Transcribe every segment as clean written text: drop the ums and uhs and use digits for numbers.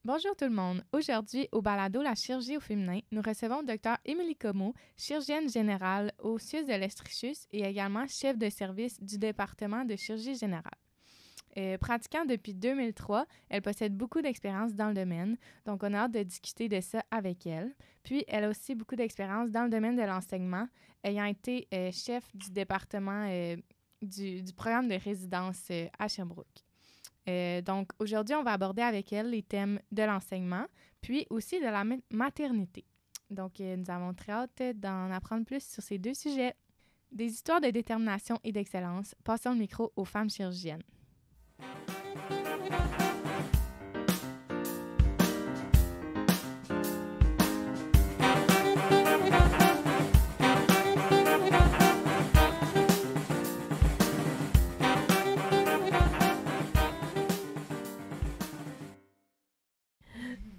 Bonjour tout le monde. Aujourd'hui, au balado La chirurgie au féminin, nous recevons Dr Émilie Comeau, chirurgienne générale au CIUS de l'Estrichus et également chef de service du département de chirurgie générale. Pratiquant depuis 2003, elle possède beaucoup d'expérience dans le domaine, donc on a hâte de discuter de ça avec elle. Puis, elle a aussi beaucoup d'expérience dans le domaine de l'enseignement, ayant été chef du département du programme de résidence à Sherbrooke. Donc, aujourd'hui, on va aborder avec elle les thèmes de l'enseignement, puis aussi de la maternité. Donc, nous avons très hâte d'en apprendre plus sur ces deux sujets. Des histoires de détermination et d'excellence, passons le micro aux femmes chirurgiennes.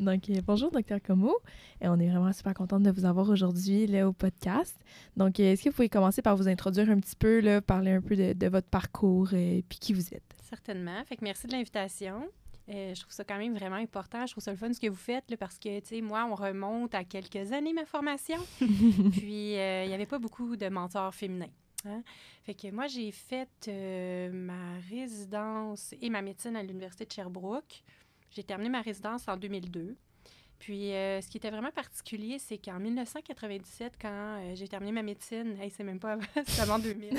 Donc, bonjour, Dr Comeau. On est vraiment super contente de vous avoir aujourd'hui là, au podcast. Donc, est-ce que vous pouvez commencer par vous introduire un petit peu, là, parler un peu de votre parcours et puis qui vous êtes? Certainement. Fait que merci de l'invitation. Je trouve ça quand même vraiment important. Je trouve ça le fun ce que vous faites là, parce que, tu sais, moi, on remonte à quelques années ma formation. Puis, il n'y avait pas beaucoup de mentors féminins. Hein? Fait que moi, j'ai fait ma résidence et ma médecine à l'Université de Sherbrooke. J'ai terminé ma résidence en 2002. Puis, ce qui était vraiment particulier, c'est qu'en 1997, quand j'ai terminé ma médecine, c'est même pas avant, c'est avant 2000.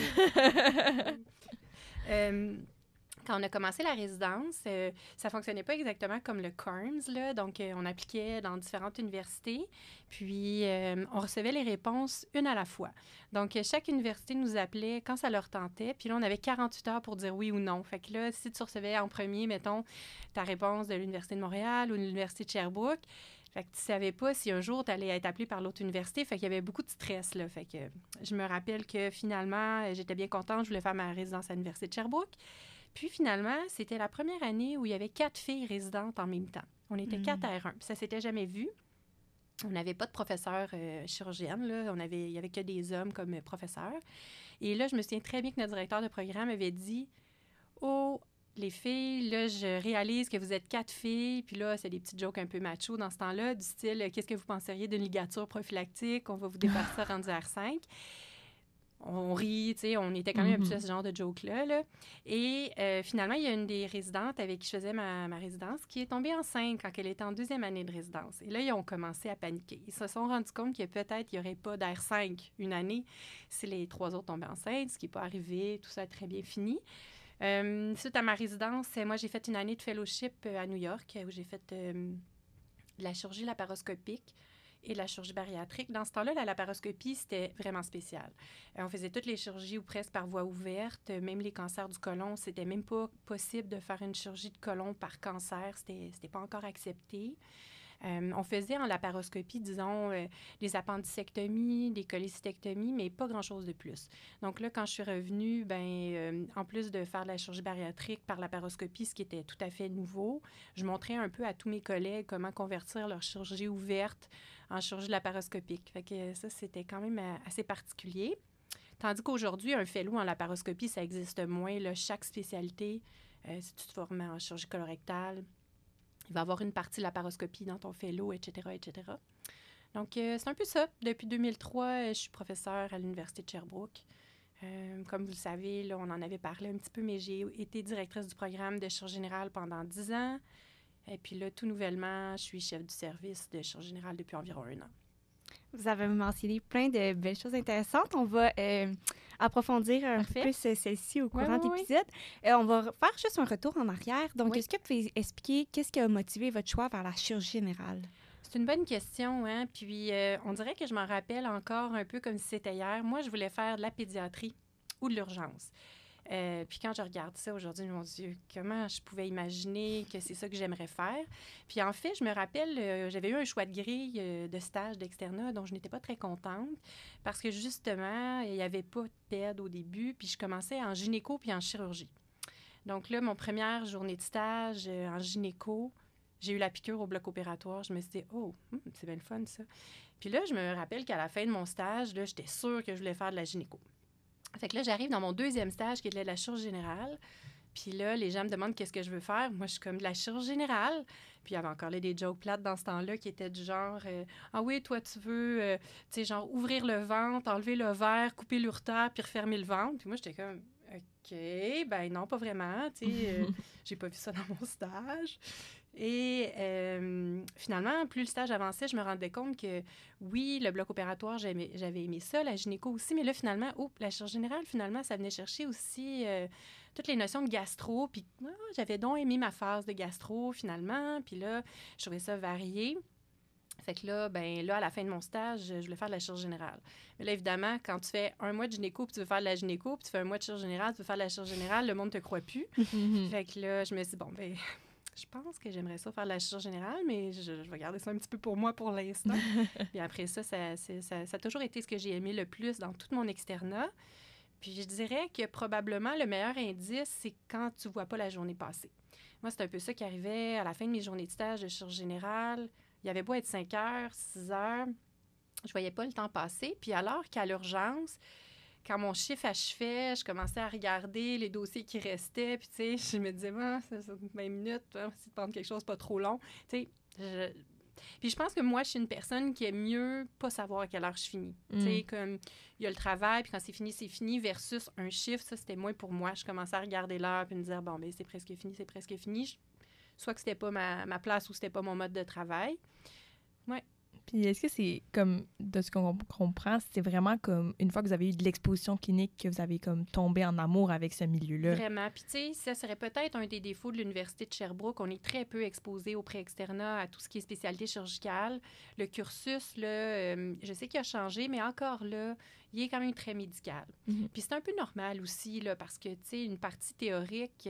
Quand on a commencé la résidence, ça fonctionnait pas exactement comme le CARMS, là. Donc, on appliquait dans différentes universités, puis on recevait les réponses une à la fois. Donc, chaque université nous appelait quand ça leur tentait, puis là, on avait 48 heures pour dire oui ou non. Fait que là, si tu recevais en premier, mettons, ta réponse de l'Université de Montréal ou de l'Université de Sherbrooke, fait que tu savais pas si un jour tu allais être appelé par l'autre université. Fait qu'il y avait beaucoup de stress, là. Fait que je me rappelle que finalement, j'étais bien contente. Je voulais faire ma résidence à l'Université de Sherbrooke. Puis finalement, c'était la première année où il y avait 4 filles résidentes en même temps. On était 4 R1. Puis ça s'était jamais vu. On n'avait pas de professeur chirurgienne, là. Il y avait que des hommes comme professeurs. Et là, je me souviens très bien que notre directeur de programme avait dit « Oh, les filles, là, je réalise que vous êtes 4 filles. » Puis là, c'est des petites jokes un peu macho dans ce temps-là, du style « Qu'est-ce que vous penseriez d'une ligature prophylactique? On va vous dépasser rendu R5. » On rit, tu sais, on était quand même habitués à ce genre de joke-là. Là. Et finalement, il y a une des résidentes avec qui je faisais ma résidence qui est tombée enceinte quand elle était en 2e année de résidence. Et là, ils ont commencé à paniquer. Ils se sont rendus compte que peut-être il n'y aurait pas d'R5 une année si les 3 autres tombaient enceintes, ce qui n'est pas arrivé. Tout ça a très bien fini. Suite à ma résidence, moi, j'ai fait une année de fellowship à New York où j'ai fait de la chirurgie laparoscopique et de la chirurgie bariatrique. Dans ce temps-là, la laparoscopie, c'était vraiment spécial. On faisait toutes les chirurgies ou presque par voie ouverte, même les cancers du côlon. C'était même pas possible de faire une chirurgie de côlon par cancer. C'était pas encore accepté. On faisait en laparoscopie, disons, des appendicectomies, des cholécystectomies, mais pas grand-chose de plus. Donc là, quand je suis revenue, en plus de faire de la chirurgie bariatrique par laparoscopie, ce qui était tout à fait nouveau, je montrais un peu à tous mes collègues comment convertir leur chirurgie ouverte en chirurgie laparoscopique. Fait que ça, c'était quand même assez particulier. Tandis qu'aujourd'hui, un fellow en laparoscopie, ça existe moins. Là, chaque spécialité, si tu te formes en chirurgie colorectale, il va y avoir une partie de laparoscopie dans ton fellow, etc., etc. Donc, c'est un peu ça. Depuis 2003, je suis professeure à l'Université de Sherbrooke. Comme vous le savez, là, on en avait parlé un petit peu, mais j'ai été directrice du programme de chirurgie générale pendant 10 ans. Et puis là, tout nouvellement, je suis chef du service de chirurgie générale depuis environ 1 an. Vous avez mentionné plein de belles choses intéressantes. On va approfondir un peu plus celle-ci au courant de l'épisode. On va faire juste un retour en arrière. Donc, est-ce que vous pouvez expliquer qu'est-ce qui a motivé votre choix vers la chirurgie générale? C'est une bonne question, hein? Puis, on dirait que je m'en rappelle encore un peu comme si c'était hier. Moi, je voulais faire de la pédiatrie ou de l'urgence. Puis quand je regarde ça aujourd'hui, mon Dieu, comment je pouvais imaginer que c'est ça que j'aimerais faire? Puis en fait, je me rappelle, j'avais eu un choix de grille de stage d'externat dont je n'étais pas très contente parce que justement, il n'y avait pas de PED au début, puis je commençais en gynéco puis en chirurgie. Donc là, mon première journée de stage en gynéco, j'ai eu la piqûre au bloc opératoire. Je me suis dit, oh, c'est bien le fun ça. Puis là, je me rappelle qu'à la fin de mon stage, là, j'étais sûre que je voulais faire de la gynéco. Fait que là, j'arrive dans mon 2e stage qui est de la chirurgie générale. Puis là, les gens me demandent qu'est-ce que je veux faire. Moi, je suis comme de la chirurgie générale. Puis il y avait encore là des jokes plates dans ce temps-là qui étaient du genre ah oui, toi, tu veux, tu sais, genre ouvrir le ventre, enlever l'ovaire, couper l'urétère, puis refermer le ventre. Puis moi, j'étais comme OK, ben non, pas vraiment. Tu sais, j'ai pas vu ça dans mon stage. Et finalement, plus le stage avançait, je me rendais compte que oui, le bloc opératoire, j'avais aimé ça, la gynéco aussi, mais là, finalement, la chirurgie générale, finalement, ça venait chercher aussi toutes les notions de gastro, puis j'avais donc aimé ma phase de gastro, finalement, puis là, je trouvais ça varié. Fait que là, à la fin de mon stage, je voulais faire de la chirurgie générale. Mais là, évidemment, quand tu fais un mois de gynéco, puis tu veux faire de la gynéco, puis tu fais un mois de chirurgie générale, tu veux faire de la chirurgie générale, le monde te croit plus. Fait que là, je me suis dit, bon, je pense que j'aimerais ça faire de la chirurgie générale, mais je vais garder ça un petit peu pour moi pour l'instant. Puis après ça, ça a toujours été ce que j'ai aimé le plus dans tout mon externat. Puis je dirais que probablement le meilleur indice, c'est quand tu vois pas la journée passer. Moi, c'est un peu ça qui arrivait à la fin de mes journées de stage de chirurgie générale. Il y avait beau être 5 heures, 6 heures, je voyais pas le temps passer. Puis alors qu'à l'urgence, quand mon chiffre achevait, je commençais à regarder les dossiers qui restaient. Puis, tu sais, je me disais, c'est 20 minutes, on va essayer de prendre quelque chose pas trop long. Tu sais, Puis je pense que moi, je suis une personne qui aime mieux pas savoir à quelle heure je finis. Tu sais, comme il y a le travail, puis quand c'est fini, versus un chiffre, ça, c'était moins pour moi. Je commençais à regarder l'heure puis me dire, bon, c'est presque fini. Soit que c'était pas ma place ou c'était pas mon mode de travail. Ouais. Puis est-ce que c'est comme, de ce qu'on comprend, c'est vraiment comme une fois que vous avez eu de l'exposition clinique que vous avez comme tombé en amour avec ce milieu-là? Vraiment. Puis tu sais, ça serait peut-être un des défauts de l'Université de Sherbrooke. On est très peu exposé au pré-externat, à tout ce qui est spécialité chirurgicale. Le cursus, là, je sais qu'il a changé, mais encore là, il est quand même très médical. Puis c'est un peu normal aussi, là, parce que, tu sais, une partie théorique, tu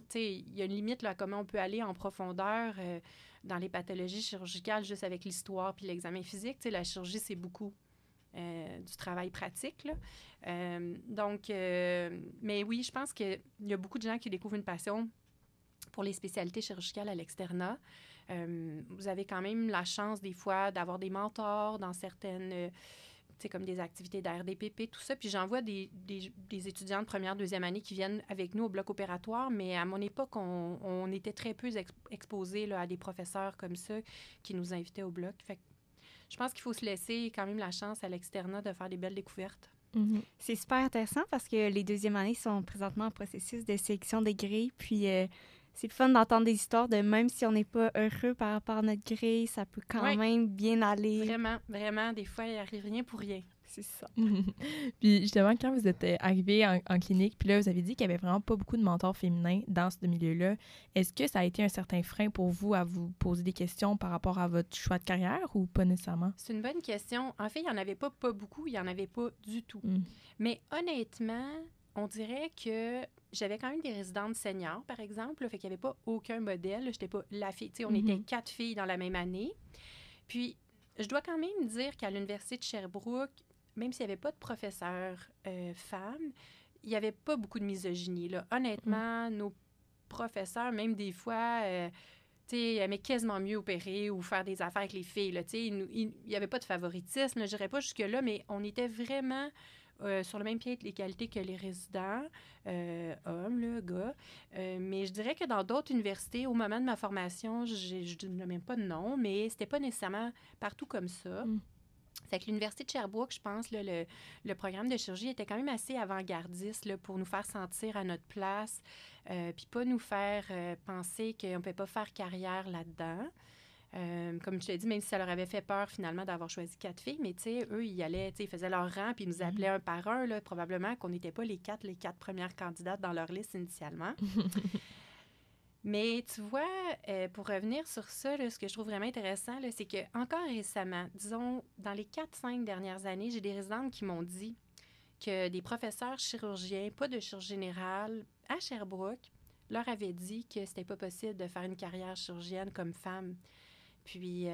sais, il y a une limite là, à comment on peut aller en profondeur dans les pathologies chirurgicales juste avec l'histoire puis l'examen physique. Tu sais, la chirurgie, c'est beaucoup du travail pratique, là. Mais oui, je pense qu'il y a beaucoup de gens qui découvrent une passion pour les spécialités chirurgicales à l'externat. Vous avez quand même la chance, des fois, d'avoir des mentors dans certaines... comme des activités d'ARDPP, tout ça. Puis j'envoie des étudiants de première, deuxième année qui viennent avec nous au bloc opératoire, mais à mon époque, on était très peu exposés là, à des professeurs comme ça qui nous invitaient au bloc. Fait que je pense qu'il faut se laisser quand même la chance à l'externat de faire des belles découvertes. C'est super intéressant parce que les deuxièmes années sont présentement en processus de sélection des grilles, puis c'est le fun d'entendre des histoires de même si on n'est pas heureux par rapport à notre grille, ça peut quand même bien aller. Vraiment, vraiment, des fois, il n'arrive rien pour rien. C'est ça. Puis justement, quand vous êtes arrivé en clinique, puis là, vous avez dit qu'il n'y avait vraiment pas beaucoup de mentors féminins dans ce milieu-là. Est-ce que ça a été un certain frein pour vous à vous poser des questions par rapport à votre choix de carrière ou pas nécessairement? C'est une bonne question. En fait, il n'y en avait pas beaucoup, il n'y en avait pas du tout. Mais honnêtement, on dirait que j'avais quand même des résidentes seniors, par exemple, là, fait qu'il n'y avait pas aucun modèle. Je n'étais pas la fille. Tu sais, on était 4 filles dans la même année. Puis, je dois quand même dire qu'à l'Université de Sherbrooke, même s'il n'y avait pas de professeurs femmes, il n'y avait pas beaucoup de misogynie, là. Honnêtement, nos professeurs, même des fois, tu sais, aimaient quasiment mieux opérer ou faire des affaires avec les filles, là. Tu sais, il n'y avait pas de favoritisme, là, je dirais pas jusque-là, mais on était vraiment sur le même pied d'égalité que les résidents, hommes, là, gars. Mais je dirais que dans d'autres universités, au moment de ma formation, je ne même pas de nom, mais c'était pas nécessairement partout comme ça. Fait que l'Université de Sherbrooke, je pense, là, le programme de chirurgie était quand même assez avant-gardiste là, pour nous faire sentir à notre place, puis pas nous faire penser qu'on ne pouvait pas faire carrière là-dedans. Comme je te dis, même si ça leur avait fait peur finalement d'avoir choisi 4 filles, mais tu sais, eux, ils allaient, tu sais, ils faisaient leur rang, puis ils nous appelaient un par un, là, probablement qu'on n'était pas les quatre premières candidates dans leur liste initialement. Mais tu vois, pour revenir sur ça, là, ce que je trouve vraiment intéressant, là, c'est que encore récemment, disons, dans les 4-5 dernières années, j'ai des résidentes qui m'ont dit que des professeurs chirurgiens, pas de chirurgie générale, à Sherbrooke, leur avaient dit que c'était pas possible de faire une carrière chirurgienne comme femme. Puis, tu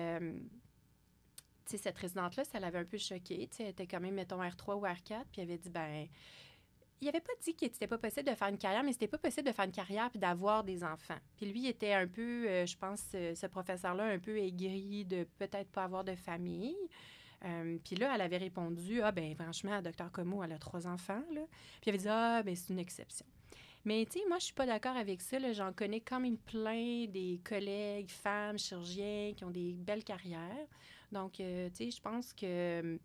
sais, cette résidente-là, ça l'avait un peu choquée. Tu sais, elle était quand même, mettons, R3 ou R4, puis elle avait dit, il n'avait pas dit qu'il n'était pas possible de faire une carrière, mais c'était pas possible de faire une carrière puis d'avoir des enfants. Puis lui, il était un peu, je pense, ce professeur-là, un peu aigri de peut-être pas avoir de famille. Puis là, elle avait répondu, franchement, Dr. Comeau, elle a 3 enfants, là. Puis elle avait dit, c'est une exception. Mais, tu sais, moi, je suis pas d'accord avec ça. Là. J'en connais quand même plein des collègues, femmes, chirurgiens qui ont des belles carrières. Donc, tu sais, je pense que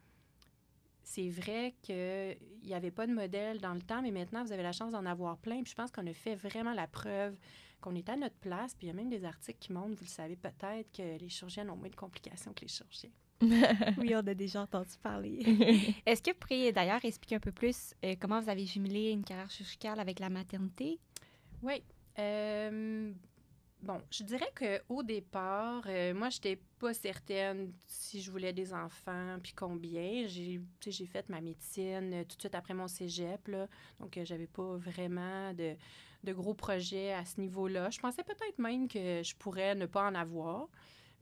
c'est vrai qu'il n'y avait pas de modèle dans le temps, mais maintenant, vous avez la chance d'en avoir plein. Puis je pense qu'on a fait vraiment la preuve qu'on est à notre place. Puis il y a même des articles qui montrent, vous le savez peut-être, que les chirurgiennes ont moins de complications que les chirurgiens. Oui, on a déjà entendu parler. Est-ce que vous pourriez d'ailleurs expliquer un peu plus comment vous avez jumelé une carrière chirurgicale avec la maternité? Oui. Bon, je dirais qu'au départ, moi, je n'étais pas certaine si je voulais des enfants, puis combien. J'ai fait ma médecine tout de suite après mon cégep, là, donc j'avais pas vraiment de gros projets à ce niveau-là. Je pensais peut-être même que je pourrais ne pas en avoir.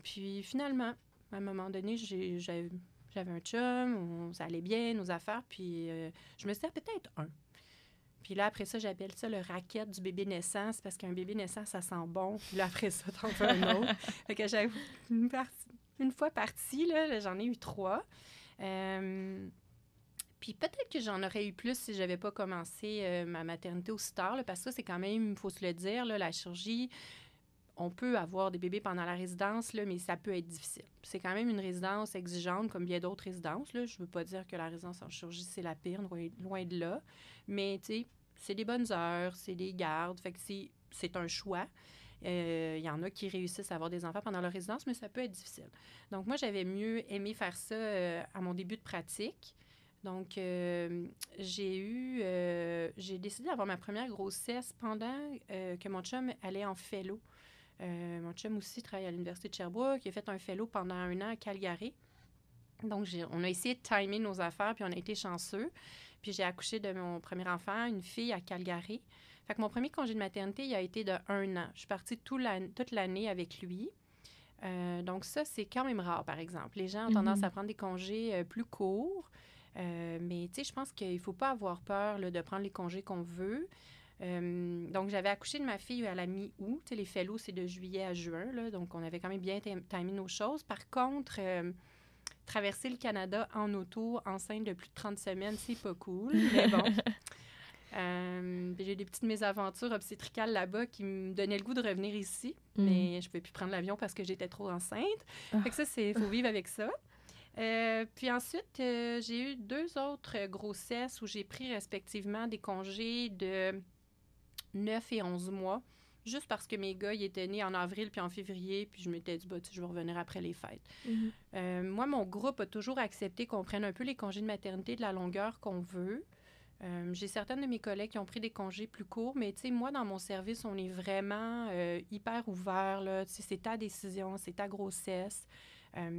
Puis finalement, à un moment donné, j'avais un chum, ça allait bien, nos affaires, puis je me suis dit, peut-être un. Puis là, après ça, j'appelle ça le racket du bébé naissant. C'est parce qu'un bébé naissant, ça sent bon. Puis là, après ça, t'en fais un autre. Fait que j'avais une fois partie, là, j'en ai eu 3. Puis peut-être que j'en aurais eu plus si j'avais pas commencé ma maternité aussi tard, là, parce que ça, c'est quand même, il faut se le dire, là, la chirurgie, on peut avoir des bébés pendant la résidence, là, mais ça peut être difficile. C'est quand même une résidence exigeante, comme bien d'autres résidences. Là. Je veux pas dire que la résidence en chirurgie, c'est la pire, loin de là. Mais, tu sais, c'est des bonnes heures, c'est des gardes, fait que c'est un choix. Il y en a qui réussissent à avoir des enfants pendant leur résidence, mais ça peut être difficile. Donc, moi, j'avais mieux aimé faire ça à mon début de pratique. Donc, j'ai décidé d'avoir ma première grossesse pendant que mon chum allait en fellow. Mon chum aussi travaille à l'Université de Sherbrooke. Il a fait un fellow pendant 1 an à Calgary. Donc, on a essayé de timer nos affaires, puis on a été chanceux. Puis j'ai accouché de mon premier enfant, une fille à Calgary. Fait que mon premier congé de maternité, il a été de 1 an. Je suis partie toute l'année avec lui. Donc ça, c'est quand même rare, par exemple. Les gens ont tendance à prendre des congés plus courts. Mais, tu sais, je pense qu'il ne faut pas avoir peur là, de prendre les congés qu'on veut. Donc, j'avais accouché de ma fille à la mi-août. Tu sais, les fellows, c'est de juillet à juin. Là, donc, on avait quand même bien timé nos choses. Par contre, traverser le Canada en auto, enceinte de plus de 30 semaines, c'est pas cool. Mais bon. J'ai des petites mésaventures obstétricales là-bas qui me donnaient le goût de revenir ici. Mais je ne pouvais plus prendre l'avion parce que j'étais trop enceinte. Fait que ça, il faut vivre avec ça. Puis ensuite, j'ai eu 2 autres grossesses où j'ai pris respectivement des congés de 9 et 11 mois, juste parce que mes gars, ils étaient nés en avril puis en février, puis je m'étais dit, je vais revenir après les fêtes. Moi, mon groupe a toujours accepté qu'on prenne un peu les congés de maternité de la longueur qu'on veut. J'ai certaines de mes collègues qui ont pris des congés plus courts, mais tu sais, moi, dans mon service, on est vraiment hyper ouvert, là. Tu sais, c'est ta décision, c'est ta grossesse.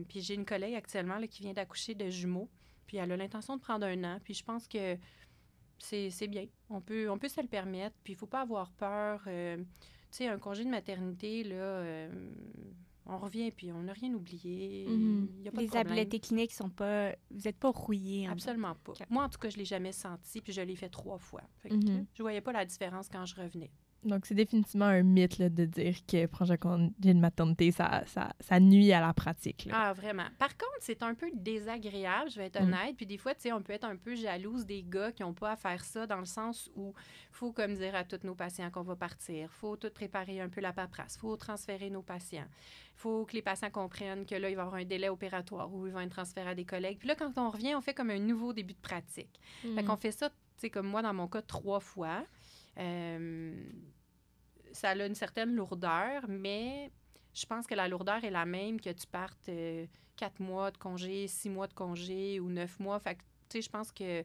Puis j'ai une collègue actuellement là, qui vient d'accoucher de jumeaux, puis elle a l'intention de prendre 1 an, puis je pense que c'est bien. On peut se le permettre, puis il ne faut pas avoir peur. Tu sais, un congé de maternité, là, on revient, puis on n'a rien oublié. Il y a pas de problème. Les habiletés cliniques sont pas... Vous n'êtes pas rouillés. Absolument pas. Okay. Moi, en tout cas, je ne l'ai jamais senti, puis je l'ai fait 3 fois. Fait que, je ne voyais pas la différence quand je revenais. Donc, c'est définitivement un mythe là, de dire que prendre un congé de maternité, ça nuit à la pratique. Là. Ah, vraiment. Par contre, c'est un peu désagréable, je vais être honnête. Puis des fois, tu sais, on peut être un peu jalouse des gars qui n'ont pas à faire ça dans le sens où il faut comme dire à tous nos patients qu'on va partir. Il faut tout préparer un peu la paperasse. Il faut transférer nos patients. Il faut que les patients comprennent que là, il va y avoir un délai opératoire où ils vont être transférés à des collègues. Puis là, quand on revient, on fait comme un nouveau début de pratique. Fait qu'on fait ça, tu sais, comme moi, dans mon cas, 3 fois. Ça a une certaine lourdeur, mais je pense que la lourdeur est la même que tu partes 4 mois de congé, 6 mois de congé ou 9 mois. Fait que, tu sais, je pense qu'il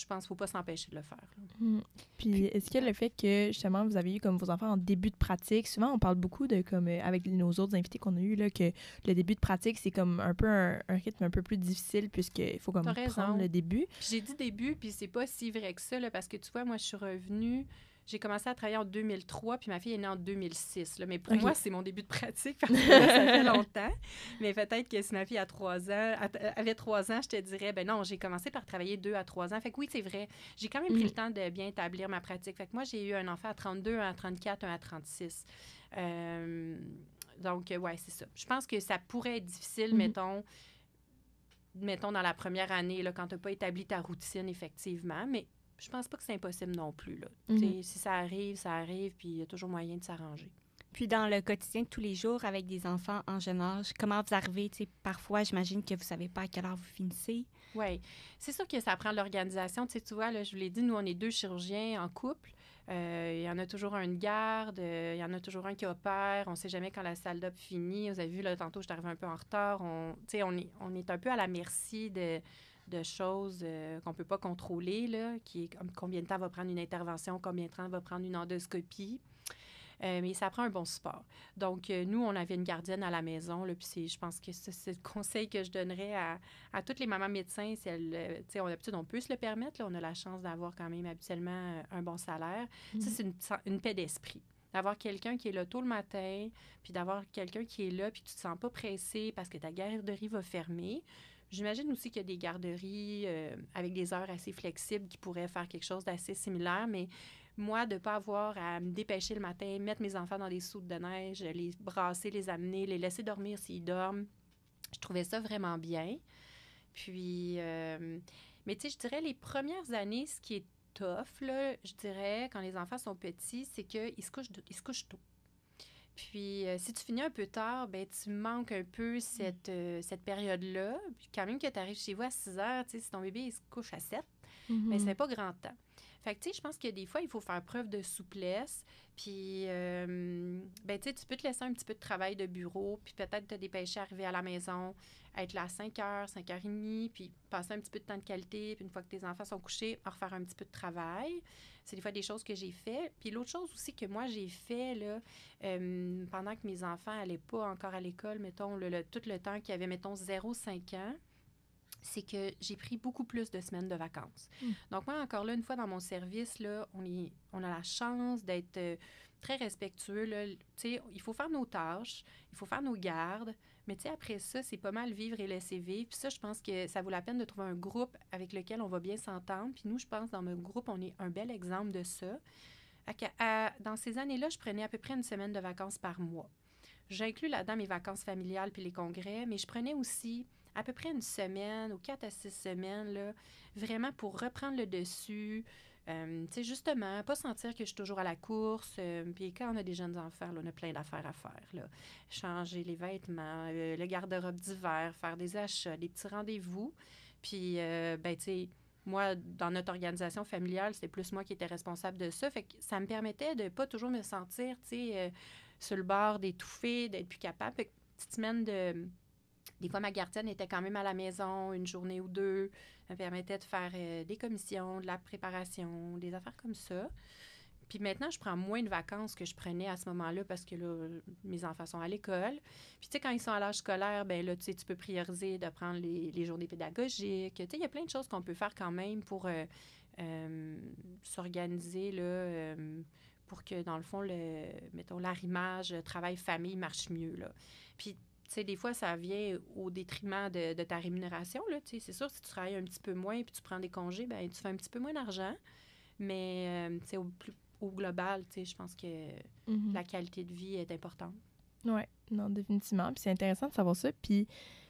ne faut pas s'empêcher de le faire. Puis, est-ce que le fait que, justement, vous avez eu comme vos enfants en début de pratique, souvent, on parle beaucoup de, comme avec nos autres invités qu'on a eus, là, que le début de pratique, c'est comme un peu un rythme un peu plus difficile puisqu'il faut comme prendre le début. J'ai dit début, puis c'est pas si vrai que ça, là, parce que tu vois, moi, je suis revenue... J'ai commencé à travailler en 2003, puis ma fille est née en 2006. Là. Mais pour moi, c'est mon début de pratique, parce que ça fait longtemps. Mais peut-être que si ma fille avait 3 ans, je te dirais, ben non, j'ai commencé par travailler 2 à 3 ans. Fait que oui, c'est vrai. J'ai quand même pris le temps de bien établir ma pratique. Fait que moi, j'ai eu un enfant à 32, un à 34, un à 36. Donc, ouais, c'est ça. Je pense que ça pourrait être difficile, mettons, dans la première année, là, quand tu n'as pas établi ta routine, effectivement. Mais je pense pas que c'est impossible non plus, là. Mhm. Si ça arrive, puis il y a toujours moyen de s'arranger. Puis dans le quotidien de tous les jours avec des enfants en jeune âge, comment vous arrivez? Parfois, j'imagine que vous savez pas à quelle heure vous finissez. Oui, c'est sûr que ça prend de l'organisation. Tu vois, là, je vous l'ai dit, nous, on est 2 chirurgiens en couple. Il y en a toujours un de garde, il y en a toujours un qui opère. On ne sait jamais quand la salle d'op finit. Vous avez vu, là, tantôt, je suis arrivée un peu en retard. On est un peu à la merci de choses qu'on ne peut pas contrôler, là, qui est comme combien de temps va prendre une intervention, combien de temps va prendre une endoscopie. Mais ça prend un bon support. Donc, nous, on avait une gardienne à la maison, là, puis je pense que c'est le conseil que je donnerais à toutes les mamans médecins. Si elles, d'habitude, on peut se le permettre. Là, on a la chance d'avoir quand même habituellement un bon salaire. Mhm. Ça, c'est une paix d'esprit. D'avoir quelqu'un qui est là tôt le matin, puis d'avoir quelqu'un qui est là, puis tu te sens pas pressé parce que ta garderie va fermer. J'imagine aussi qu'il y a des garderies avec des heures assez flexibles qui pourraient faire quelque chose d'assez similaire, mais moi, de ne pas avoir à me dépêcher le matin, mettre mes enfants dans des soutes de neige, les brasser, les amener, les laisser dormir s'ils dorment, je trouvais ça vraiment bien. Puis, mais tu sais, je dirais les premières années, ce qui est tough, là, je dirais, quand les enfants sont petits, c'est qu'ils se couchent tôt. Puis, si tu finis un peu tard, ben tu manques un peu cette période-là. Puis, quand même que tu arrives chez vous à 6 heures, tu sais, si ton bébé il se couche à 7, bien, ça fait pas grand temps. Fait que, tu sais, je pense que des fois, il faut faire preuve de souplesse. Puis, ben, tu sais, tu peux te laisser un petit peu de travail de bureau, puis peut-être te dépêcher à arriver à la maison, être là à 5 heures, 5h30, puis passer un petit peu de temps de qualité. Puis, une fois que tes enfants sont couchés, en refaire un petit peu de travail. C'est des fois des choses que j'ai fait. Puis, l'autre chose aussi que moi, j'ai fait, là, pendant que mes enfants n'allaient pas encore à l'école, mettons, tout le temps qu'ils avaient, mettons, 0-5 ans, c'est que j'ai pris beaucoup plus de semaines de vacances. Donc, moi, encore là, une fois dans mon service, là, on a la chance d'être très respectueux. Là. Tu sais, il faut faire nos tâches, il faut faire nos gardes, mais tu sais, après ça, c'est pas mal vivre et laisser vivre. Puis ça, je pense que ça vaut la peine de trouver un groupe avec lequel on va bien s'entendre. Puis nous, je pense, dans mon groupe, on est un bel exemple de ça. Dans ces années-là, je prenais à peu près une semaine de vacances par mois. J'inclus là-dedans mes vacances familiales puis les congrès, mais je prenais aussi à peu près une semaine ou 4 à 6 semaines, là, vraiment pour reprendre le dessus. Tu sais, justement, pas sentir que je suis toujours à la course. Puis quand on a des jeunes enfants, là, on a plein d'affaires à faire. Là. Changer les vêtements, le garde-robe d'hiver, faire des achats, des petits rendez-vous. Puis, ben, tu sais, moi, dans notre organisation familiale, c'était plus moi qui étais responsable de ça. Fait que ça me permettait de pas toujours me sentir, tu sais, sur le bord d'étouffer, d'être plus capable. Fait que petite semaine de... Des fois, ma gardienne était quand même à la maison une journée ou deux. Elle me permettait de faire des commissions, de la préparation, des affaires comme ça. Puis maintenant, je prends moins de vacances que je prenais à ce moment-là parce que là, mes enfants sont à l'école. Puis tu sais, quand ils sont à l'âge scolaire, ben là, tu sais, tu peux prioriser de prendre les journées pédagogiques. Tu sais, il y a plein de choses qu'on peut faire quand même pour s'organiser, là, pour que, dans le fond, mettons, l'arrimage travail-famille marche mieux, là. Puis, tu sais, des fois, ça vient au détriment de ta rémunération, là, tu sais. C'est sûr, si tu travailles un petit peu moins puis tu prends des congés, ben tu fais un petit peu moins d'argent. Mais, tu sais, au global, tu sais, je pense que la qualité de vie est importante. Oui, non, définitivement. Puis c'est intéressant de savoir ça. Puis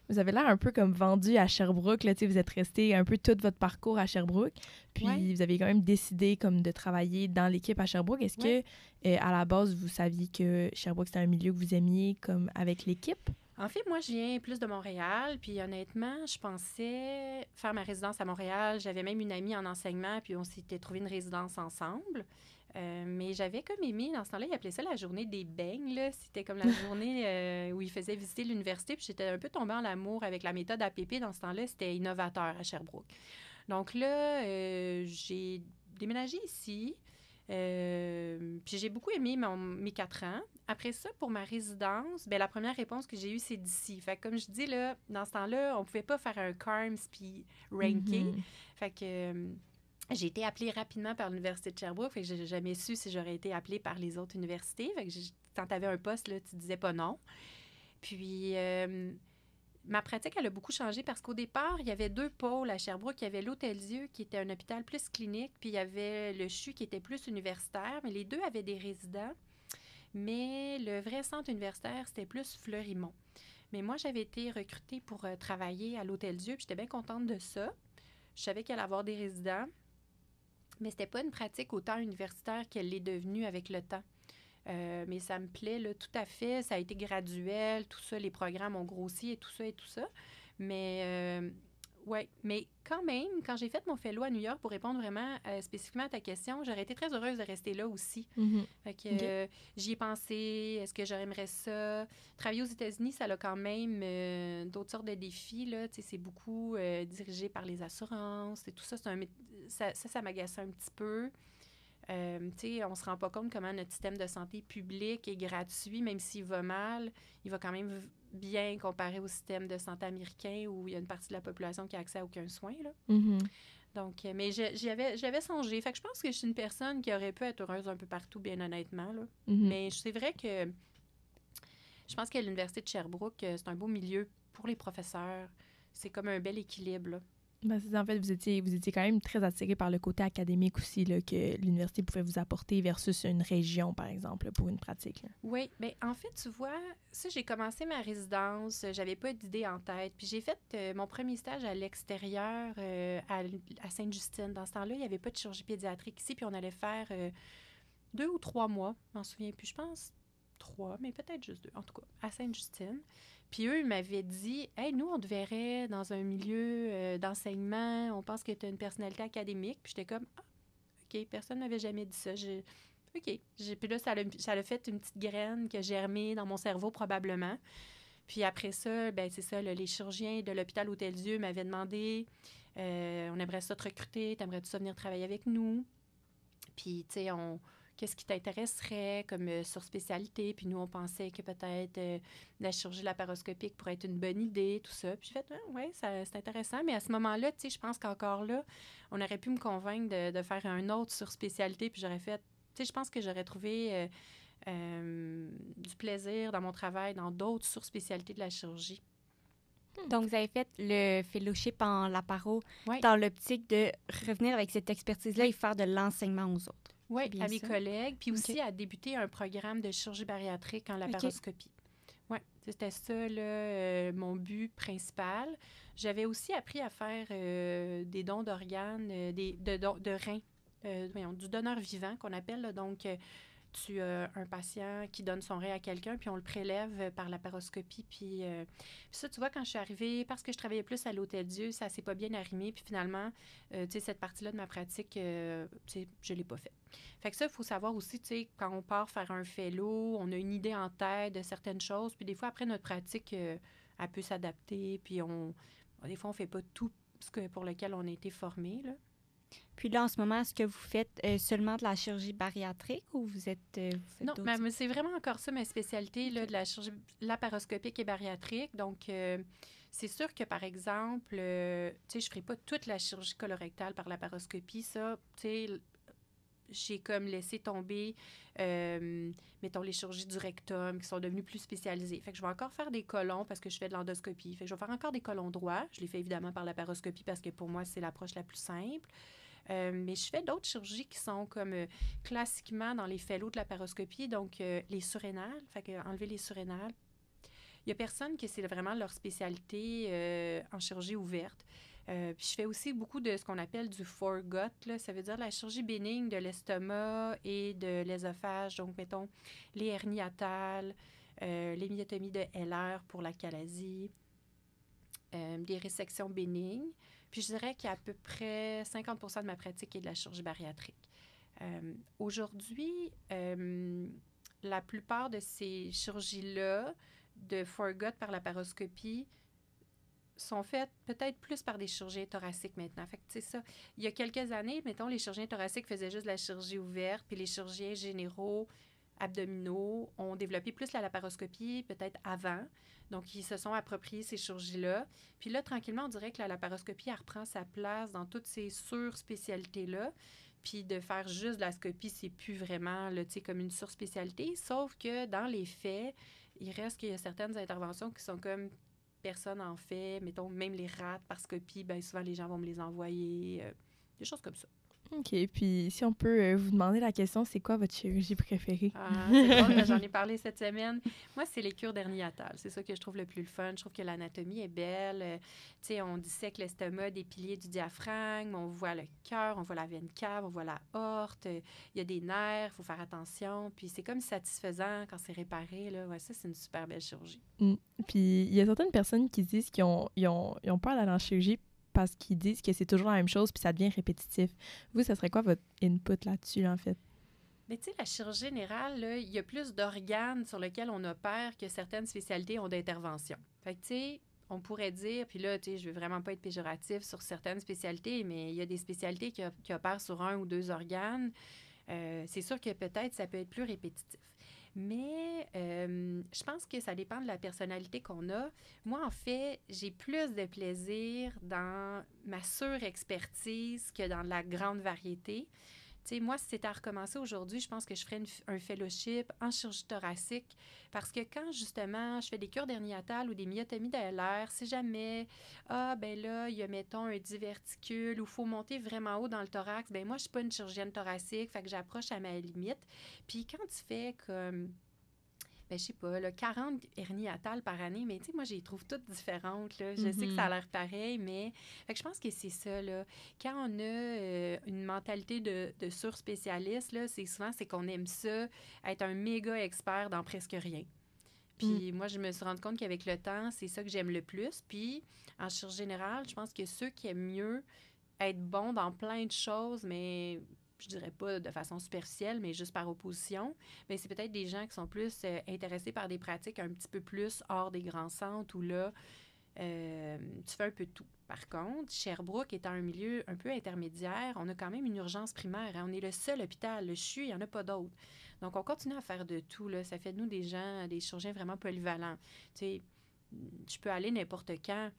vous avez l'air un peu comme vendu à Sherbrooke, là, tu sais, vous êtes resté un peu tout votre parcours à Sherbrooke. Puis vous avez quand même décidé comme de travailler dans l'équipe à Sherbrooke. Est-ce que, à la base, vous saviez que Sherbrooke, c'était un milieu que vous aimiez comme avec l'équipe? En fait, moi, je viens plus de Montréal, puis honnêtement, je pensais faire ma résidence à Montréal. J'avais même une amie en enseignement, puis on s'était trouvé une résidence ensemble. Mais j'avais comme aimé, dans ce temps-là, ils appelaient ça la journée des beignes, là. C'était comme la journée où ils faisaient visiter l'université, puis j'étais un peu tombée en amour avec la méthode APP. Dans ce temps-là, c'était innovateur à Sherbrooke. Donc là, j'ai déménagé ici. Puis j'ai beaucoup aimé mes 4 ans. Après ça, pour ma résidence, ben la première réponse que j'ai eue, c'est d'ici. Fait que comme je dis, là, dans ce temps-là, on pouvait pas faire un CARMS puis ranker. Fait que j'ai été appelée rapidement par l'Université de Sherbrooke. Fait que j'ai jamais su si j'aurais été appelée par les autres universités. Fait que quand tu avais un poste, là, tu disais pas non. Puis... ma pratique, elle a beaucoup changé parce qu'au départ, il y avait 2 pôles à Sherbrooke. Il y avait l'Hôtel-Dieu, qui était un hôpital plus clinique, puis il y avait le CHU, qui était plus universitaire. Mais les deux avaient des résidents. Mais le vrai centre universitaire, c'était plus Fleurimont. Mais moi, j'avais été recrutée pour travailler à l'Hôtel-Dieu, puis j'étais bien contente de ça. Je savais qu'il allait avoir des résidents. Mais c'était pas une pratique autant universitaire qu'elle l'est devenue avec le temps. Mais ça me plaît, là, tout à fait. Ça a été graduel, tout ça. Les programmes ont grossi et tout ça et tout ça. Mais, ouais. Mais quand même, quand j'ai fait mon fellow à New York, pour répondre vraiment spécifiquement à ta question, j'aurais été très heureuse de rester là aussi. Fait que j'y ai pensé. Est-ce que j'aimerais ça? Travailler aux États-Unis, ça a quand même d'autres sortes de défis, là. Tu sais, c'est beaucoup dirigé par les assurances et tout ça. Ça m'agaçait un petit peu. On ne se rend pas compte comment notre système de santé public est gratuit, même s'il va mal, il va quand même bien comparé au système de santé américain où il y a une partie de la population qui a accès à aucun soin, là. Donc, mais j'avais songé. Fait que je pense que je suis une personne qui aurait pu être heureuse un peu partout, bien honnêtement, là. Mais c'est vrai que je pense qu'à l'Université de Sherbrooke, c'est un beau milieu pour les professeurs. C'est comme un bel équilibre, là. Ben, en fait, vous étiez quand même très attiré par le côté académique aussi, là, que l'université pouvait vous apporter versus une région, par exemple, pour une pratique. Là. Oui, bien, en fait, tu vois, ça, j'ai commencé ma résidence, j'avais pas d'idée en tête. Puis j'ai fait mon premier stage à l'extérieur, à Sainte-Justine. Dans ce temps-là, il n'y avait pas de chirurgie pédiatrique ici, puis on allait faire 2 ou 3 mois, je m'en souviens plus, je pense 3, mais peut-être juste 2, en tout cas, à Sainte-Justine. Puis eux, ils m'avaient dit, « Hey, nous, on te verrait dans un milieu d'enseignement, on pense que tu as une personnalité académique. » Puis j'étais comme, « Ah, OK, personne ne m'avait jamais dit ça. » OK. Puis là, ça a fait une petite graine qui a germé dans mon cerveau, probablement. Puis après ça, ben c'est ça, là, les chirurgiens de l'hôpital Hôtel-Dieu m'avaient demandé, on aimerait ça te recruter, t'aimerais-tu ça venir travailler avec nous? Puis, tu sais, qu'est-ce qui t'intéresserait comme surspécialité? Puis nous, on pensait que peut-être la chirurgie laparoscopique pourrait être une bonne idée, tout ça. Puis j'ai fait, oui, c'est intéressant. Mais à ce moment-là, tu sais, je pense qu'encore là, on aurait pu me convaincre de faire un autre surspécialité. Puis j'aurais fait, tu sais, je pense que j'aurais trouvé du plaisir dans mon travail dans d'autres surspécialités de la chirurgie. Donc, vous avez fait le fellowship en laparo dans l'optique de revenir avec cette expertise-là et faire de l'enseignement aux autres. Oui, à mes collègues, puis aussi à débuter un programme de chirurgie bariatrique en laparoscopie. Oui, c'était ça, là, mon but principal. J'avais aussi appris à faire des dons d'organes, de reins, du donneur vivant qu'on appelle, là, donc... tu as un patient qui donne son rein à quelqu'un, puis on le prélève par laparoscopie. Puis ça, tu vois, quand je suis arrivée, parce que je travaillais plus à l'Hôtel-Dieu, ça s'est pas bien arrimé. Puis finalement, tu sais, cette partie-là de ma pratique, tu sais, je l'ai pas fait. Fait que ça, il faut savoir aussi, tu sais, quand on part faire un fellow, on a une idée en tête de certaines choses. Puis des fois, après, notre pratique, elle peut s'adapter. Puis des fois, on fait pas tout pour lequel on a été formé, là. Puis là, en ce moment, est-ce que vous faites seulement de la chirurgie bariatrique ou vous faites non, mais c'est vraiment encore ça ma spécialité, là, de la chirurgie laparoscopique et bariatrique. Donc, c'est sûr que, par exemple, tu sais, je ne ferai pas toute la chirurgie colorectale par laparoscopie. Ça, tu sais, j'ai comme laissé tomber, mettons, les chirurgies du rectum qui sont devenues plus spécialisées. Fait que je vais encore faire des côlons parce que je fais de l'endoscopie. Fait que je vais faire encore des côlons droits. Je les fais évidemment par laparoscopie parce que pour moi, c'est l'approche la plus simple. Mais je fais d'autres chirurgies qui sont comme classiquement dans les fellows de laparoscopie, donc les surrénales, fait que enlever les surrénales. Il y a personne que c'est vraiment leur spécialité en chirurgie ouverte. Puis je fais aussi beaucoup de ce qu'on appelle du foregut, là. Ça veut dire la chirurgie bénigne de l'estomac et de l'œsophage. Donc, mettons, les hernies hiatales, les myotomies de Heller pour la chalasie, des résections bénignes. Puis je dirais qu'il y a à peu près 50% de ma pratique est de la chirurgie bariatrique. Aujourd'hui, la plupart de ces chirurgies-là, de foregut par laparoscopie, sont faites peut-être plus par des chirurgiens thoraciques maintenant. Fait que, tu sais, ça, il y a quelques années, mettons, les chirurgiens thoraciques faisaient juste de la chirurgie ouverte, puis les chirurgiens généraux, abdominaux, ont développé plus la laparoscopie peut-être avant. Donc, ils se sont appropriés ces chirurgies-là. Puis là, tranquillement, on dirait que la laparoscopie, elle reprend sa place dans toutes ces surspécialités-là. Puis de faire juste de la scopie, c'est plus vraiment, là, tu sais, comme une surspécialité. Sauf que dans les faits, il reste qu'il y a certaines interventions qui sont comme personne en fait. Mettons, même les rats par scopie, bien souvent, les gens vont me les envoyer. Des choses comme ça. OK. Puis, si on peut vous demander la question, c'est quoi votre chirurgie préférée? C'est drôle, j'en ai parlé cette semaine. Moi, c'est les cures derniatales. C'est ça que je trouve le plus le fun. Je trouve que l'anatomie est belle. Tu sais, on dissèque l'estomac des piliers du diaphragme, on voit le cœur, on voit la veine cave, on voit la aorte. Il y a des nerfs, il faut faire attention. Puis c'est comme satisfaisant quand c'est réparé. Là. Ouais, ça, c'est une super belle chirurgie. Puis, il y a certaines personnes qui disent qu'ils ont peur d'aller en chirurgie parce qu'ils disent que c'est toujours la même chose puis ça devient répétitif. Vous, ça serait quoi votre input là-dessus, là, en fait? Mais tu sais, la chirurgie générale, là, il y a plus d'organes sur lesquels on opère que certaines spécialités ont d'intervention. Fait que tu sais, on pourrait dire, puis là, tu sais, je veux vraiment pas être péjoratif sur certaines spécialités, mais il y a des spécialités qui opèrent sur 1 ou 2 organes. C'est sûr que peut-être ça peut être plus répétitif. Mais je pense que ça dépend de la personnalité qu'on a. Moi, en fait, j'ai plus de plaisir dans ma surexpertise que dans la grande variété. Tu sais, moi, si c'était à recommencer aujourd'hui, je pense que je ferais un fellowship en chirurgie thoracique parce que quand, justement, je fais des cures derniatales ou des myotomies d'ALR, si jamais, ben là, il y a, mettons, un diverticule ou il faut monter vraiment haut dans le thorax, ben moi, je suis pas une chirurgienne thoracique, fait que j'approche à ma limite. Puis quand tu fais comme... ben, je sais pas, là, 40 hernies hiatales par année, mais tu sais, moi, je les trouve toutes différentes, là. Je sais que ça a l'air pareil, mais... Fait que je pense que c'est ça, là. Quand on a une mentalité de surspécialiste, là, c'est qu'on aime ça, être un méga expert dans presque rien. Puis moi, je me suis rendu compte qu'avec le temps, c'est ça que j'aime le plus. Puis en chirurgie générale, je pense que ceux qui aiment mieux être bons dans plein de choses, mais... je dirais pas de façon superficielle, mais juste par opposition, mais c'est peut-être des gens qui sont plus intéressés par des pratiques un petit peu plus hors des grands centres où là, tu fais un peu de tout. Par contre, Sherbrooke étant un milieu un peu intermédiaire, on a quand même une urgence primaire. Hein? On est le seul hôpital. Le CHU, il n'y en a pas d'autres. Donc, on continue à faire de tout. Là. Ça fait de nous des gens, des chirurgiens vraiment polyvalents. Tu sais, je peux aller n'importe quand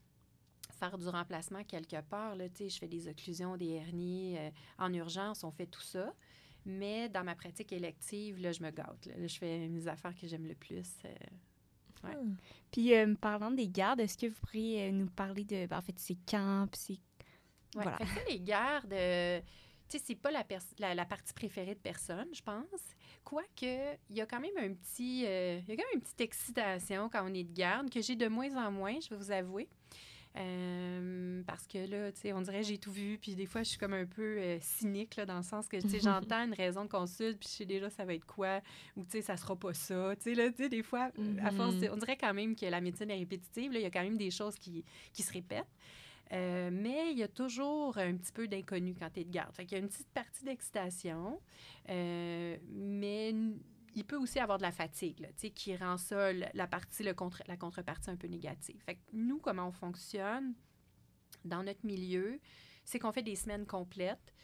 faire du remplacement quelque part. Là, je fais des occlusions, des hernies en urgence, on fait tout ça. Mais dans ma pratique élective, là, je me gâte. Là, je fais mes affaires que j'aime le plus. Ouais. Puis, parlant des gardes, est-ce que vous pourriez nous parler de, en fait, ces camps, puis ces... Ouais, voilà. fait que les gardes, tu sais, c'est pas la partie préférée de personne, je pense. Quoique, il y a quand même il y a quand même une petite excitation quand on est de garde, que j'ai de moins en moins, je vais vous avouer. Parce que là, tu sais, on dirait que j'ai tout vu, puis des fois, je suis comme un peu cynique, là, dans le sens que, tu sais, j'entends une raison de consulte, puis je sais déjà ça va être quoi, ou, tu sais, ça sera pas ça. Tu sais, là, tu sais, des fois, à force, on dirait quand même que la médecine est répétitive, là, il y a quand même des choses qui se répètent. Mais il y a toujours un petit peu d'inconnu quand tu es de garde. Fait qu'il y a une petite partie d'excitation, mais il peut aussi avoir de la fatigue, là, qui rend ça, la contrepartie un peu négative. Fait que nous, comment on fonctionne dans notre milieu, c'est qu'on fait des semaines complètes.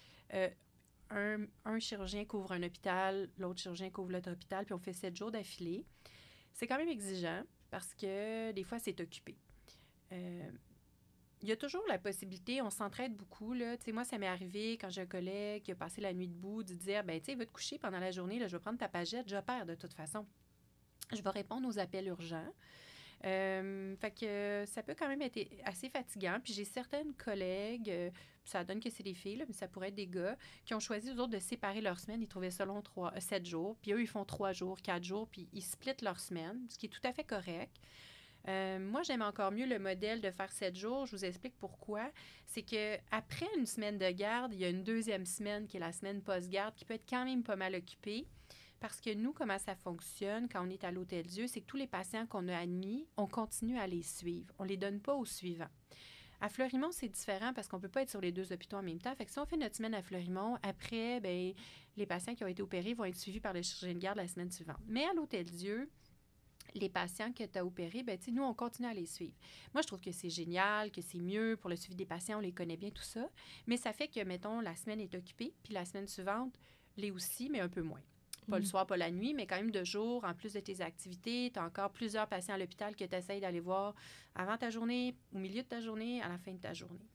Un chirurgien couvre un hôpital, l'autre chirurgien couvre l'autre hôpital, puis on fait 7 jours d'affilée. C'est quand même exigeant parce que des fois, c'est occupé. Il y a toujours la possibilité, on s'entraide beaucoup, là. Tu sais, moi, ça m'est arrivé quand j'ai un collègue qui a passé la nuit debout, de dire, ben tu sais, va te coucher pendant la journée, là, je vais prendre ta pagette, j'opère de toute façon. Je vais répondre aux appels urgents. Fait que ça peut quand même être assez fatigant. Puis j'ai certaines collègues, ça donne que c'est des filles, là, mais ça pourrait être des gars, qui ont choisi, eux autres, de séparer leur semaine. Ils trouvaient ça long 7 jours. Puis eux, ils font 3 jours, 4 jours, puis ils splittent leur semaine, ce qui est tout à fait correct. Moi, j'aime encore mieux le modèle de faire 7 jours. Je vous explique pourquoi. C'est qu'après une semaine de garde, il y a une deuxième semaine qui est la semaine post-garde qui peut être quand même pas mal occupée. Parce que nous, comment ça fonctionne quand on est à l'Hôtel-Dieu, c'est que tous les patients qu'on a admis, on continue à les suivre. On ne les donne pas au suivant. À Fleurimont, c'est différent parce qu'on ne peut pas être sur les 2 hôpitaux en même temps. Fait que si on fait notre semaine à Fleurimont, après, bien, les patients qui ont été opérés vont être suivis par le chirurgien de garde la semaine suivante. Mais à l'Hôtel-Dieu, les patients que tu as opérés, ben, nous, on continue à les suivre. Moi, je trouve que c'est génial, que c'est mieux pour le suivi des patients, on les connaît bien, tout ça. Mais ça fait que, mettons, la semaine est occupée, puis la semaine suivante l'est aussi, mais un peu moins. Pas le soir, pas la nuit, mais quand même 2 jours, en plus de tes activités. Tu as encore plusieurs patients à l'hôpital que tu essaies d'aller voir avant ta journée, au milieu de ta journée, à la fin de ta journée.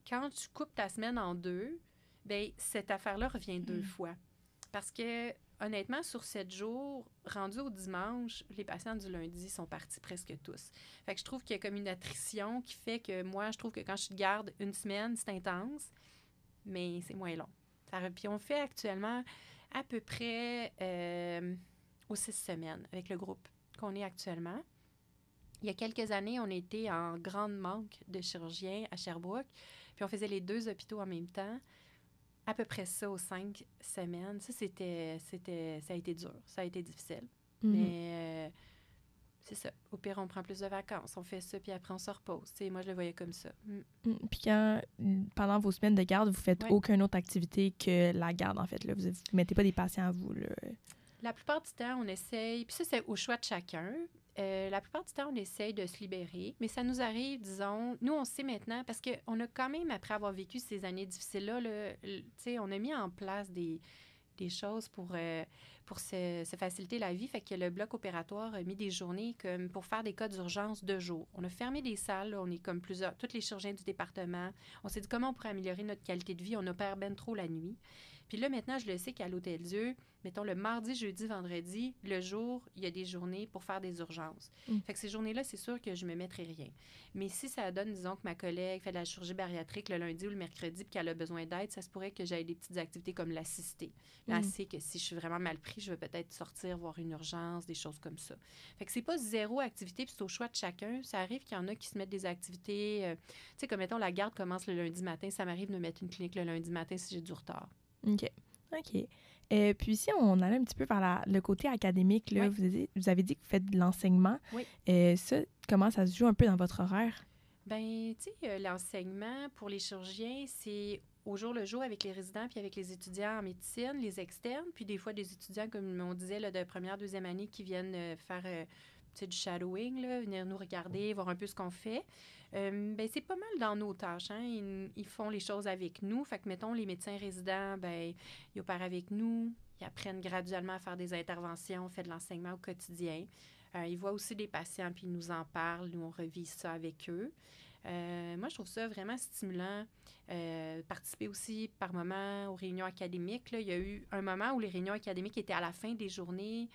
Quand tu coupes ta semaine en 2, bien, cette affaire-là revient 2 fois. Parce que honnêtement, sur 7 jours, rendus au dimanche, les patients du lundi sont partis presque tous. Fait que je trouve qu'il y a comme une attrition qui fait que moi, je trouve que quand je suis de garde une semaine, c'est intense, mais c'est moins long. Puis on fait actuellement à peu près aux 6 semaines avec le groupe qu'on est actuellement. Il y a quelques années, on était en grande manque de chirurgiens à Sherbrooke, puis on faisait les 2 hôpitaux en même temps. À peu près ça aux 5 semaines. Ça, ça a été dur. Ça a été difficile. Mais c'est ça. Au pire, on prend plus de vacances. On fait ça, puis après, on se repose. T'sais, moi, je le voyais comme ça. Puis pendant vos semaines de garde, vous faites aucune autre activité que la garde, en fait. Là. Vous ne mettez pas des patients à vous. Là. La plupart du temps, on essaye... Puis ça, c'est au choix de chacun. La plupart du temps, on essaye de se libérer, mais ça nous arrive, disons, nous, on sait maintenant, parce qu'on a quand même, après avoir vécu ces années difficiles-là, on a mis en place des choses pour se faciliter la vie. Fait que le bloc opératoire a mis des journées comme pour faire des cas d'urgence 2 jours. On a fermé des salles, là, on est comme tous les chirurgiens du département. On s'est dit comment on pourrait améliorer notre qualité de vie. On opère ben trop la nuit. Puis là, maintenant, je le sais qu'à l'Hôtel-Dieu, mettons le mardi, jeudi, vendredi, le jour, il y a des journées pour faire des urgences. Fait que ces journées-là, c'est sûr que je me mettrai rien. Mais si ça donne, disons, que ma collègue fait de la chirurgie bariatrique le lundi ou le mercredi puis qu'elle a besoin d'aide, ça se pourrait que j'aille des petites activités comme l'assister. Là, elle sait que si je suis vraiment mal pris, je vais peut-être sortir, voir une urgence, des choses comme ça. Fait que c'est pas 0 activité, puis c'est au choix de chacun. Ça arrive qu'il y en a qui se mettent des activités, tu sais, comme mettons, la garde commence le lundi matin, ça m'arrive de me mettre une clinique le lundi matin si j'ai du retard. OK. Puis si on allait un petit peu vers le côté académique, là, vous avez dit que vous faites de l'enseignement. Oui. Ça, comment ça se joue un peu dans votre horaire? Bien, tu sais, l'enseignement pour les chirurgiens, c'est au jour le jour avec les résidents puis avec les étudiants en médecine, les externes, puis des fois des étudiants, comme on disait, là, de première, deuxième année qui viennent faire du shadowing, là, venir nous regarder, voir un peu ce qu'on fait. Ben, c'est pas mal dans nos tâches. Hein? Ils font les choses avec nous. Fait que, mettons, les médecins résidents, ben, ils opèrent avec nous. Ils apprennent graduellement à faire des interventions, fait de l'enseignement au quotidien. Ils voient aussi des patients, puis ils nous en parlent. Nous, on revit ça avec eux. Moi, je trouve ça vraiment stimulant. Participer aussi par moment aux réunions académiques. Là. Il y a eu un moment où les réunions académiques étaient à la fin des journées.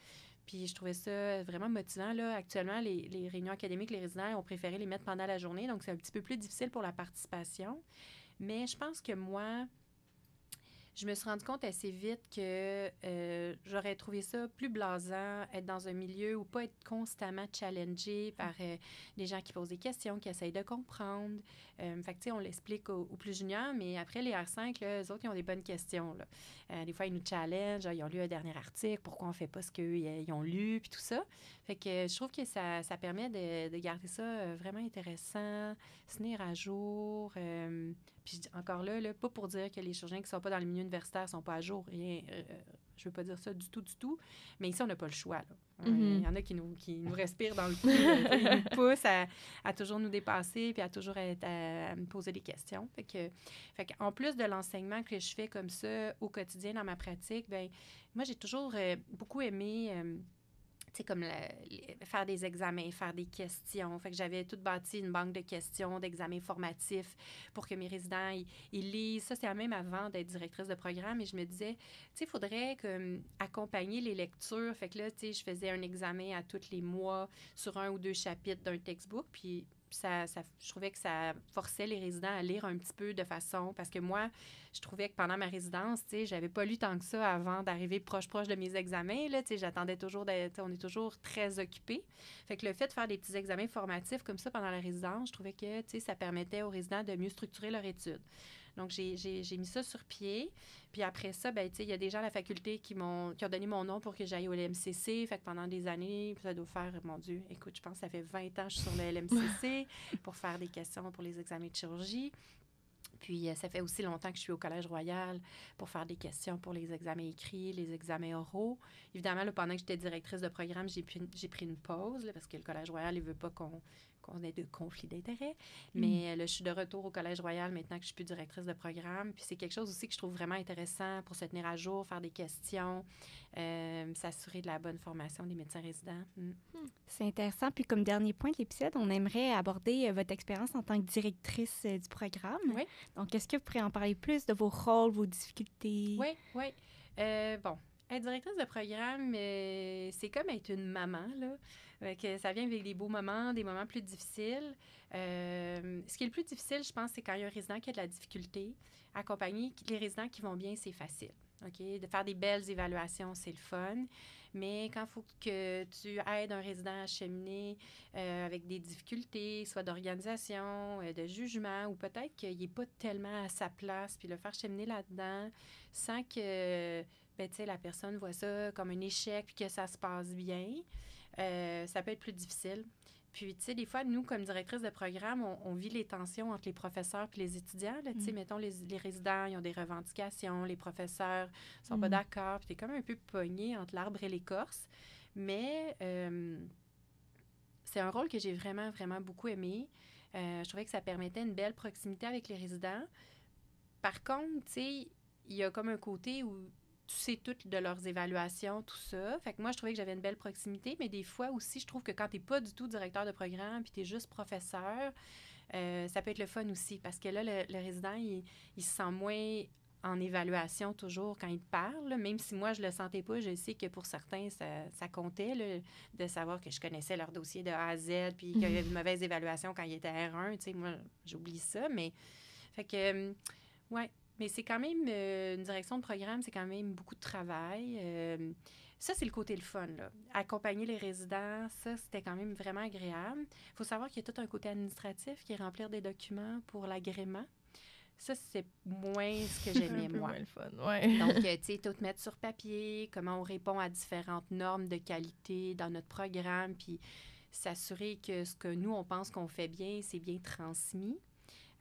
Puis je trouvais ça vraiment motivant. Là. Actuellement, les réunions académiques, les résidents ont préféré les mettre pendant la journée. Donc, c'est un petit peu plus difficile pour la participation. Mais je pense que moi, je me suis rendu compte assez vite que j'aurais trouvé ça plus blasant, être dans un milieu où pas être constamment challengé par des gens qui posent des questions, qui essayent de comprendre. Fait que, tu sais, on l'explique aux plus juniors, mais après, les R5, là, eux autres, ils ont des bonnes questions. Là. Des fois, ils nous challengent. Ils ont lu un dernier article. Pourquoi on ne fait pas ce qu'ils ont lu, puis tout ça. Fait que je trouve que ça permet de garder ça vraiment intéressant, se tenir à jour. Puis encore là, pas pour dire que les chirurgiens qui ne sont pas dans le milieu universitaire ne sont pas à jour. Rien, je ne veux pas dire ça du tout. Mais ici, on n'a pas le choix. Là. Il y en a qui nous respirent dans le cou. Ils nous poussent à toujours nous dépasser puis à toujours à me poser des questions. Fait qu'en plus de l'enseignement que je fais comme ça au quotidien dans ma pratique, bien, moi, j'ai toujours beaucoup aimé... c'est comme faire des examens, faire des questions. Fait que j'avais tout bâti une banque de questions, d'examens formatifs pour que mes résidents, ils lisent. Ça, c'est même avant d'être directrice de programme. Et je me disais, tu sais, il faudrait accompagner les lectures. Fait que là, tu sais, je faisais un examen à tous les mois sur 1 ou 2 chapitres d'un textbook. Puis je trouvais que ça forçait les résidents à lire un petit peu de façon... Parce que moi, je trouvais que pendant ma résidence, tu sais, j'avais pas lu tant que ça avant d'arriver proche de mes examens. Là, tu sais, j'attendais toujours on est toujours très occupés. Fait que le fait de faire des petits examens formatifs comme ça pendant la résidence, je trouvais que, tu sais, ça permettait aux résidents de mieux structurer leur étude. Donc, j'ai mis ça sur pied. Puis après ça, ben, tu sais, il y a des gens à la faculté qui ont donné mon nom pour que j'aille au LMCC. Fait que pendant des années, ça doit faire, mon Dieu, écoute, je pense que ça fait 20 ans que je suis sur le LMCC pour faire des questions pour les examens de chirurgie. Puis, ça fait aussi longtemps que je suis au Collège Royal pour faire des questions pour les examens écrits, les examens oraux. Évidemment, là, pendant que j'étais directrice de programme, j'ai pris une pause là, parce que le Collège Royal, il ne veut pas qu'on ait de conflit d'intérêts. Mais là, je suis de retour au Collège Royal maintenant que je suis plus directrice de programme. Puis c'est quelque chose aussi que je trouve vraiment intéressant pour se tenir à jour, faire des questions, s'assurer de la bonne formation des médecins résidents. C'est intéressant. Puis comme dernier point de l'épisode, on aimerait aborder votre expérience en tant que directrice du programme. Oui. Donc, est-ce que vous pourriez en parler plus de vos rôles, vos difficultés? Oui. Bon. Être directrice de programme, c'est comme être une maman, là. Que ça vient avec des beaux moments, des moments plus difficiles. Ce qui est le plus difficile, je pense, c'est quand il y a un résident qui a de la difficulté. Accompagner les résidents qui vont bien, c'est facile. OK? De faire des belles évaluations, c'est le fun. Mais quand il faut que tu aides un résident à cheminer avec des difficultés, soit d'organisation, de jugement, ou peut-être qu'il n'est pas tellement à sa place, puis le faire cheminer là-dedans sans que la personne voit ça comme un échec puis que ça se passe bien, ça peut être plus difficile. Puis, tu sais, des fois, nous, comme directrice de programme, on vit les tensions entre les professeurs et les étudiants. Tu sais, mettons, les résidents, ils ont des revendications, les professeurs sont pas d'accord, puis t'es comme un peu pogné entre l'arbre et l'écorce. Mais c'est un rôle que j'ai vraiment, vraiment beaucoup aimé. Je trouvais que ça permettait une belle proximité avec les résidents. Par contre, tu sais, il y a comme un côté où tu sais tout de leurs évaluations, tout ça. Fait que moi, je trouvais que j'avais une belle proximité, mais des fois aussi, je trouve que quand t'es pas du tout directeur de programme puis t'es juste professeur, ça peut être le fun aussi, parce que là, le résident, il se sent moins en évaluation toujours quand il te parle, là. Même si moi, je le sentais pas, je sais que pour certains, ça comptait, là, de savoir que je connaissais leur dossier de A à Z puis qu'il y avait une mauvaise évaluation quand il était R1, tu sais, moi, j'oublie ça, mais... Fait que, ouais... Mais c'est quand même, une direction de programme, c'est quand même beaucoup de travail. Ça, c'est le côté le fun, là. Accompagner les résidents, ça, c'était quand même vraiment agréable. Il faut savoir qu'il y a tout un côté administratif qui est remplir des documents pour l'agrément. Ça, c'est moins ce que j'aimais, moi. Moins le fun, ouais. Donc, tu sais, tout mettre sur papier, comment on répond à différentes normes de qualité dans notre programme, puis s'assurer que ce que nous, on pense qu'on fait bien, c'est bien transmis.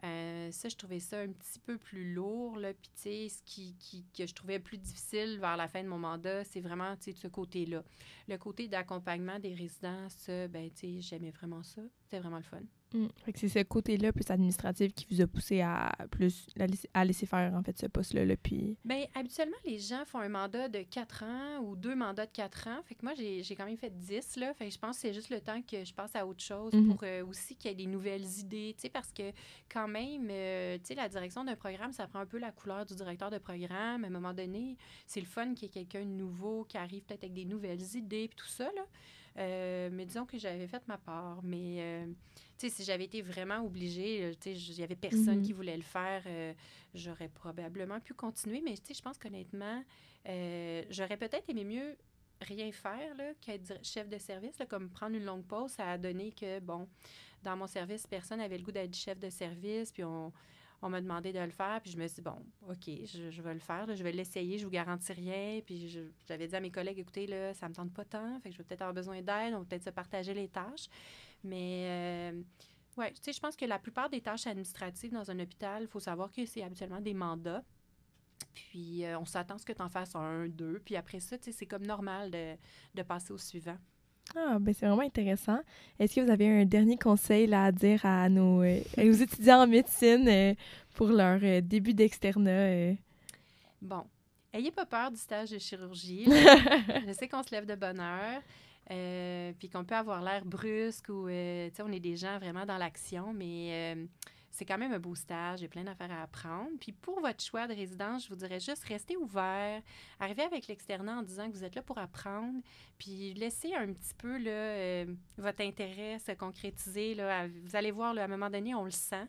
Ça, je trouvais ça un petit peu plus lourd, là. Puis, tu sais, que je trouvais plus difficile vers la fin de mon mandat, c'est vraiment, tu sais, de ce côté-là. Le côté d'accompagnement des résidents, ça, ben, tu sais, j'aimais vraiment ça. C'était vraiment le fun. Fait que c'est ce côté-là, plus administratif, qui vous a poussé à laisser faire, en fait, ce poste-là, là, puis... Bien, habituellement, les gens font un mandat de 4 ans ou 2 mandats de 4 ans. Fait que moi, j'ai quand même fait 10, là. Fait que je pense que c'est juste le temps que je passe à autre chose pour aussi qu'il y ait des nouvelles idées, tu sais, parce que quand même, tu sais, la direction d'un programme, ça prend un peu la couleur du directeur de programme. À un moment donné, c'est le fun qu'il y ait quelqu'un de nouveau qui arrive peut-être avec des nouvelles idées puis tout ça, là. Mais disons que j'avais fait ma part. Mais, tu sais, si j'avais été vraiment obligée, tu sais, il n'y avait personne qui voulait le faire, j'aurais probablement pu continuer. Mais, tu sais, je pense qu'honnêtement, j'aurais peut-être aimé mieux rien faire là, qu'être chef de service. Là, comme prendre une longue pause, ça a donné que, bon, dans mon service, personne n'avait le goût d'être chef de service. Puis on m'a demandé de le faire, puis je me suis dit, bon, OK, je vais le faire, là, je vais l'essayer, je vous garantis rien. Puis j'avais dit à mes collègues, écoutez, là, ça me tente pas tant, fait que je vais peut-être avoir besoin d'aide, on va peut-être se partager les tâches. Mais, ouais, tu sais, je pense que la plupart des tâches administratives dans un hôpital, il faut savoir que c'est habituellement des mandats. Puis on s'attend à ce que tu en fasses un, deux, puis après ça, tu sais, c'est comme normal de passer au suivant. Ah, ben c'est vraiment intéressant. Est-ce que vous avez un dernier conseil là, à dire à nos étudiants en médecine pour leur début d'externat? Bon, ayez pas peur du stage de chirurgie. Je sais qu'on se lève de bonne heure, puis qu'on peut avoir l'air brusque ou, tu sais, on est des gens vraiment dans l'action, mais c'est quand même un beau stage, il y a plein d'affaires à apprendre. Puis pour votre choix de résidence, je vous dirais juste restez ouvert, arrivez avec l'externat en disant que vous êtes là pour apprendre, puis laissez un petit peu là, votre intérêt se concrétiser. Là, vous allez voir, là, à un moment donné, on le sent.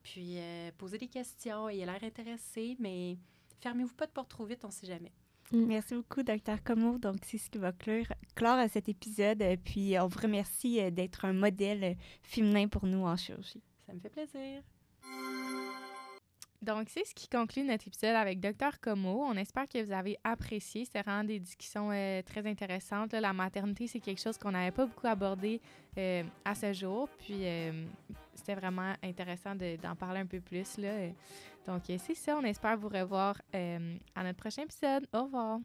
Puis posez des questions, ayez l'air intéressé, mais fermez-vous pas de porte trop vite, on ne sait jamais. Merci beaucoup, Dr. Comeau. Donc, c'est ce qui va clore cet épisode. Puis, on vous remercie d'être un modèle féminin pour nous en chirurgie. Ça me fait plaisir. Donc, c'est ce qui conclut notre épisode avec Dr. Comeau. On espère que vous avez apprécié. C'était vraiment des discussions très intéressantes. Là, la maternité, c'est quelque chose qu'on n'avait pas beaucoup abordé à ce jour. Puis, c'était vraiment intéressant d'en parler un peu plus, là. Donc, c'est ça. On espère vous revoir à notre prochain épisode. Au revoir!